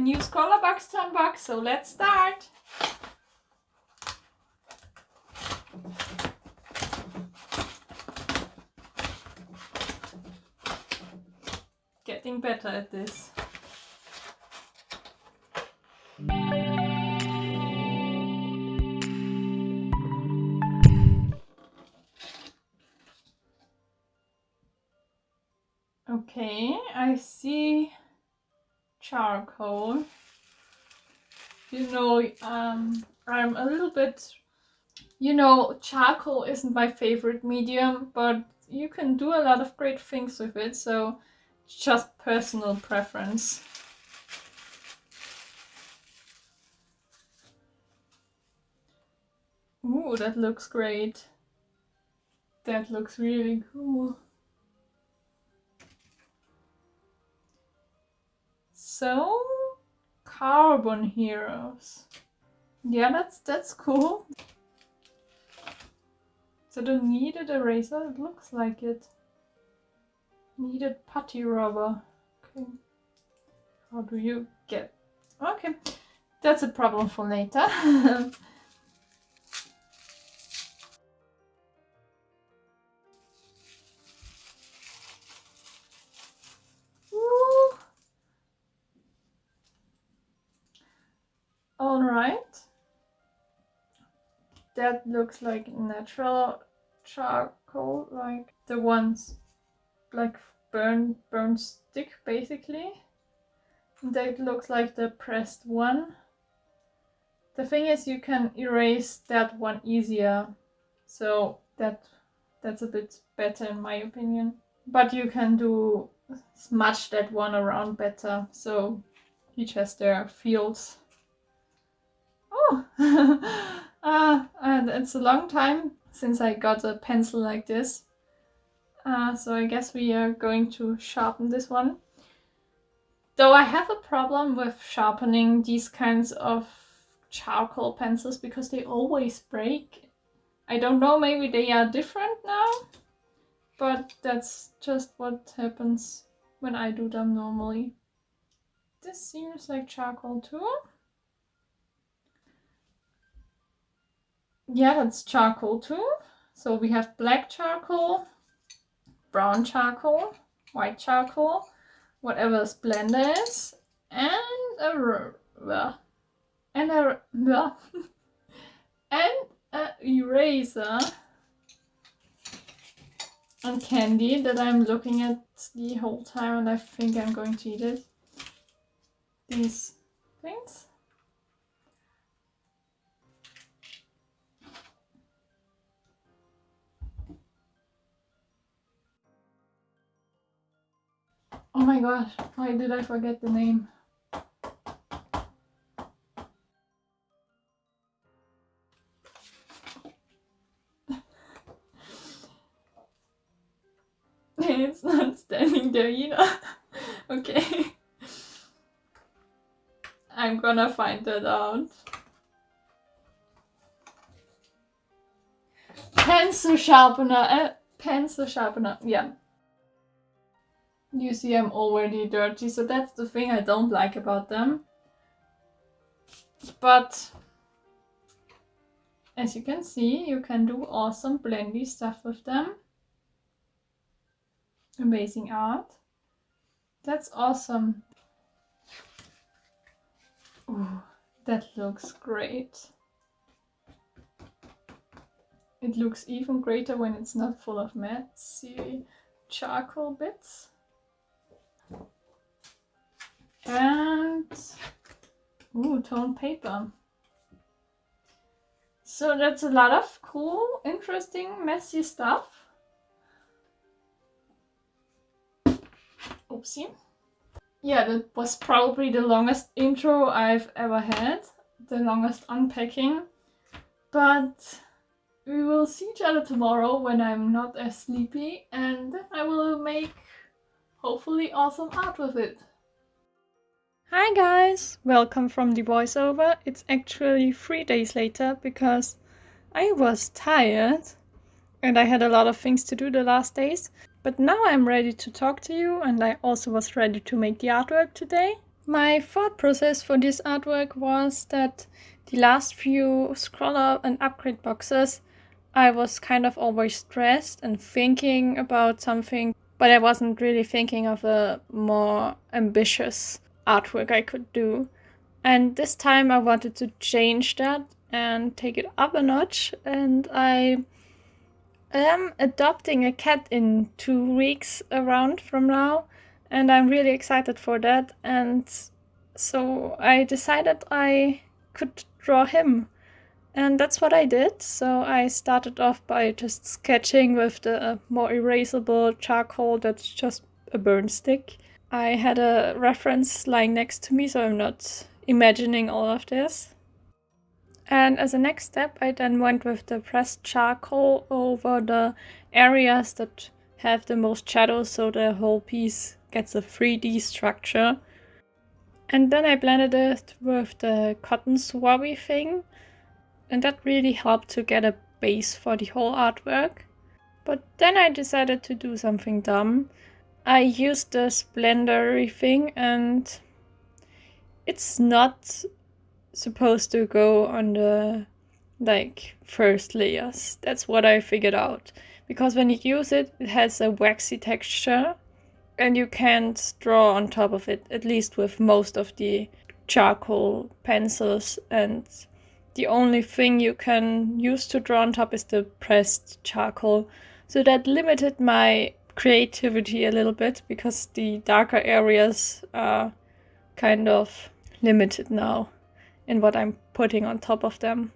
new Scrawlrbox to unbox, so let's start! Getting better at this. Okay, I see charcoal. You know, I'm a little bit, charcoal isn't my favorite medium, but you can do a lot of great things with it, so it's just personal preference. Ooh, that looks great. That looks really cool. So, carbon heroes. Yeah, that's cool. So the kneaded eraser, it looks like it. Kneaded putty rubber. Okay. How do you get? Okay, that's a problem for later. Alright. That looks like natural charcoal, like the ones like burn stick basically. That looks like the pressed one. The thing is you can erase that one easier, so that's a bit better in my opinion. But you can do smudge that one around better, so each has their fields. Oh! And it's a long time since I got a pencil like this. So I guess we are going to sharpen this one. Though I have a problem with sharpening these kinds of charcoal pencils because they always break. I don't know, maybe they are different now, but that's just what happens when I do them normally. This seems like charcoal too. Yeah, that's charcoal too. So we have black charcoal, brown charcoal, white charcoal, whatever this blender is, and a eraser and candy that I'm looking at the whole time, and I think I'm going to eat it. These things. Oh my gosh, why did I forget the name? It's not standing there either. Okay. I'm gonna find that out. Pencil sharpener, yeah. You see, I'm already dirty, so that's the thing I don't like about them. But as you can see, you can do awesome blendy stuff with them. Amazing art. That's awesome. Ooh, that looks great. It looks even greater when it's not full of messy charcoal bits. And toned paper. So that's a lot of cool, interesting, messy stuff. Oopsie. Yeah, that was probably the longest intro I've ever had. The longest unpacking. But we will see each other tomorrow when I'm not as sleepy, and then I will make hopefully awesome art with it. Hi guys! Welcome from the voiceover. It's actually 3 days later because I was tired and I had a lot of things to do the last days. But now I'm ready to talk to you, and I also was ready to make the artwork today. My thought process for this artwork was that the last few scroller and upgrade boxes, I was kind of always stressed and thinking about something, but I wasn't really thinking of a more ambitious artwork I could do. And this time I wanted to change that and take it up a notch, and I am adopting a cat in 2 weeks around from now, and I'm really excited for that. And so I decided I could draw him, and that's what I did. So I started off by just sketching with the more erasable charcoal that's just a burn stick. I had a reference lying next to me, so I'm not imagining all of this. And as a next step, I then went with the pressed charcoal over the areas that have the most shadows, so the whole piece gets a 3D structure. And then I blended it with the cotton swabby thing, and that really helped to get a base for the whole artwork. But then I decided to do something dumb. I used the splendory thing, and it's not supposed to go on the first layers. That's what I figured out. Because when you use it, it has a waxy texture and you can't draw on top of it, at least with most of the charcoal pencils, and the only thing you can use to draw on top is the pressed charcoal. So that limited my creativity a little bit because the darker areas are kind of limited now in what I'm putting on top of them.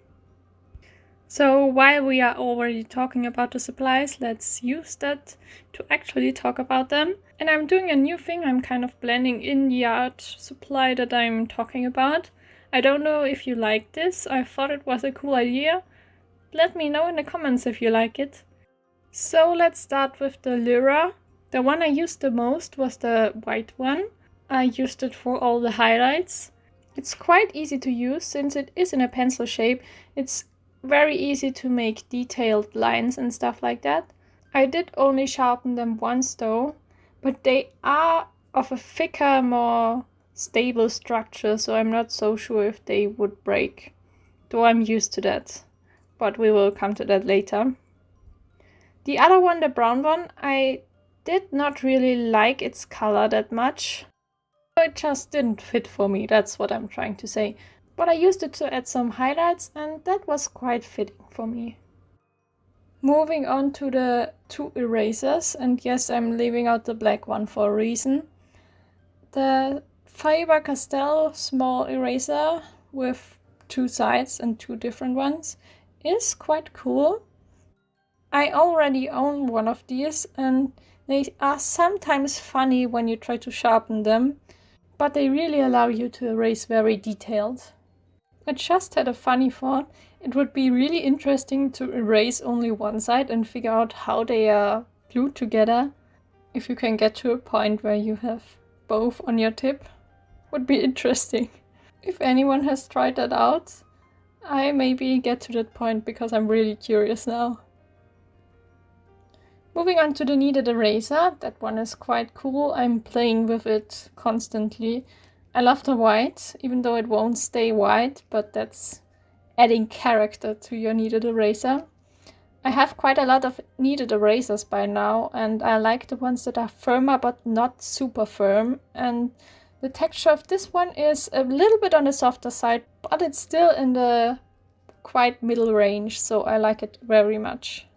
So while we are already talking about the supplies, let's use that to actually talk about them. And I'm doing a new thing. I'm kind of blending in the art supply that I'm talking about. I don't know if you like this. I thought it was a cool idea. Let me know in the comments if you like it. So let's start with the Lyra. The one I used the most was the white one. I used it for all the highlights. It's quite easy to use since it is in a pencil shape. It's very easy to make detailed lines and stuff like that. I did only sharpen them once though, but they are of a thicker, more stable structure, so I'm not so sure if they would break, though I'm used to that, but we will come to that later. The other one, the brown one, I did not really like its color that much. It just didn't fit for me, that's what I'm trying to say. But I used it to add some highlights and that was quite fitting for me. Moving on to the two erasers, and yes, I'm leaving out the black one for a reason. The Faber Castell small eraser with two sides and two different ones is quite cool. I already own one of these and they are sometimes funny when you try to sharpen them, but they really allow you to erase very detailed. I just had a funny thought. It would be really interesting to erase only one side and figure out how they are glued together. If you can get to a point where you have both on your tip, would be interesting. If anyone has tried that out, I maybe get to that point because I'm really curious now. Moving on to the Kneaded Eraser, that one is quite cool. I'm playing with it constantly. I love the white, even though it won't stay white, but that's adding character to your Kneaded Eraser. I have quite a lot of Kneaded Erasers by now, and I like the ones that are firmer but not super firm. And the texture of this one is a little bit on the softer side, but it's still in the quite middle range, so I like it very much.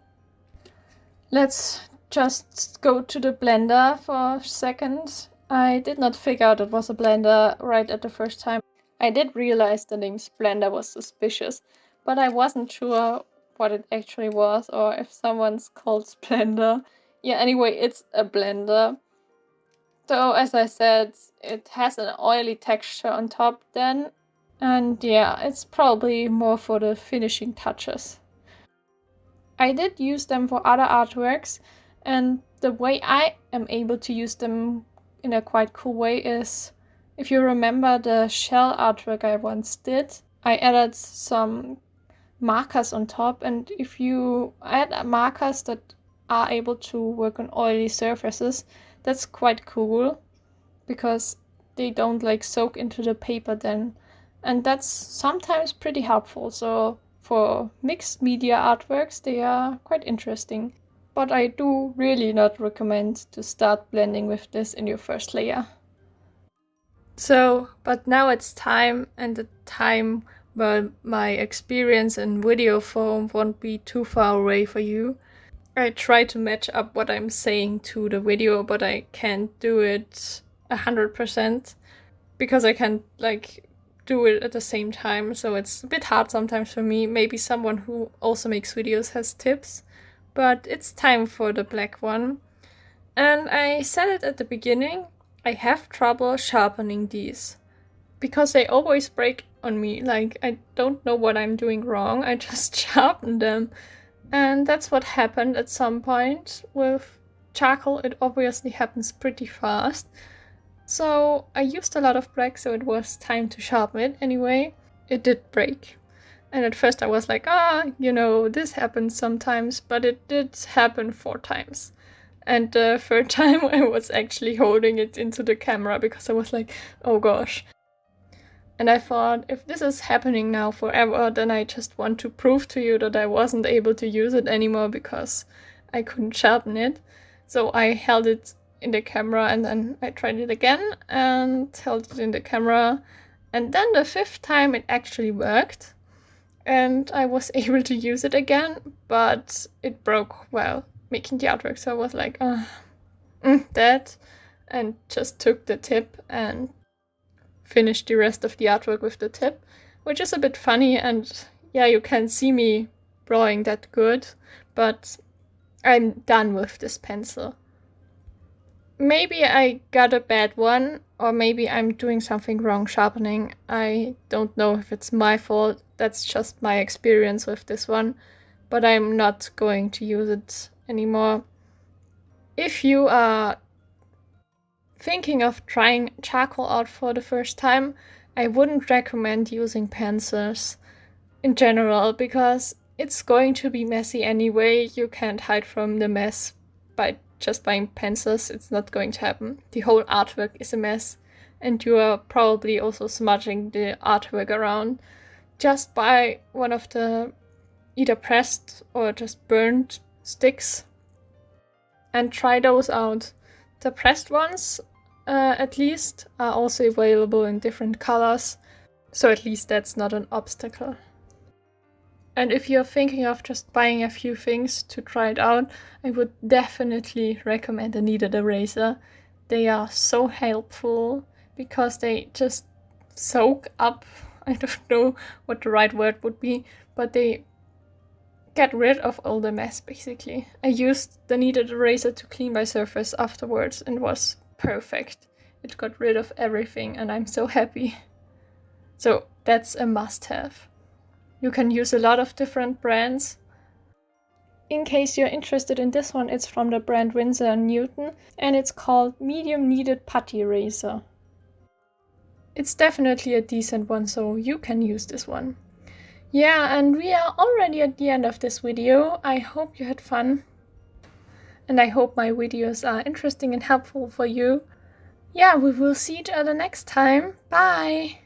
Let's just go to the blender for a second. I did not figure out it was a blender right at the first time. I did realize the name Splendor was suspicious, but I wasn't sure what it actually was or if someone's called Splendor. Yeah, anyway, it's a blender. So as I said, it has an oily texture on top then, and yeah, it's probably more for the finishing touches. I did use them for other artworks, and the way I am able to use them in a quite cool way is, if you remember the shell artwork I once did, I added some markers on top, and if you add markers that are able to work on oily surfaces, that's quite cool, because they don't like soak into the paper then. And that's sometimes pretty helpful. So for mixed media artworks, they are quite interesting. But I do really not recommend to start blending with this in your first layer. So, but now it's time, and the time where my experience in video form won't be too far away for you. I try to match up what I'm saying to the video, but I can't do it 100% because I can't like do it at the same time, so it's a bit hard sometimes for me. Maybe someone who also makes videos has tips, but it's time for the black one. And I said it at the beginning, I have trouble sharpening these because they always break on me. Like, I don't know what I'm doing wrong, I just sharpen them. And that's what happened at some point. With charcoal, it obviously happens pretty fast. So I used a lot of black, so it was time to sharpen it anyway. It did break. And at first I was like, this happens sometimes, but it did happen 4 times. And the 3rd time I was actually holding it into the camera because I was like, oh gosh. And I thought, if this is happening now forever, then I just want to prove to you that I wasn't able to use it anymore because I couldn't sharpen it. So I held it in the camera and then I tried it again and held it in the camera. And then the 5th time it actually worked. And I was able to use it again, but it broke while making the artwork. So I was like, that. And just took the tip and finished the rest of the artwork with the tip, which is a bit funny, and yeah, you can see me drawing that good, but I'm done with this pencil. Maybe I got a bad one, or maybe I'm doing something wrong sharpening. I don't know if it's my fault, that's just my experience with this one, but I'm not going to use it anymore. If you are thinking of trying charcoal out for the first time, I wouldn't recommend using pencils in general because it's going to be messy anyway. You can't hide from the mess by just buying pencils. It's not going to happen. The whole artwork is a mess, and you are probably also smudging the artwork around. Just buy one of the either pressed or just burnt sticks and try those out. The pressed ones at least are also available in different colors, so at least that's not an obstacle. And if you're thinking of just buying a few things to try it out, I would definitely recommend a Kneaded Eraser. They are so helpful because they just soak up, I don't know what the right word would be, but they get rid of all the mess basically. I used the Kneaded Eraser to clean my surface afterwards and was perfect. It got rid of everything and I'm so happy. So that's a must-have. You can use a lot of different brands. In case you're interested in this one, it's from the brand Winsor & Newton and it's called Medium Kneaded Putty Eraser. It's definitely a decent one, so you can use this one. Yeah, and we are already at the end of this video. I hope you had fun. And I hope my videos are interesting and helpful for you. Yeah, we will see each other next time. Bye!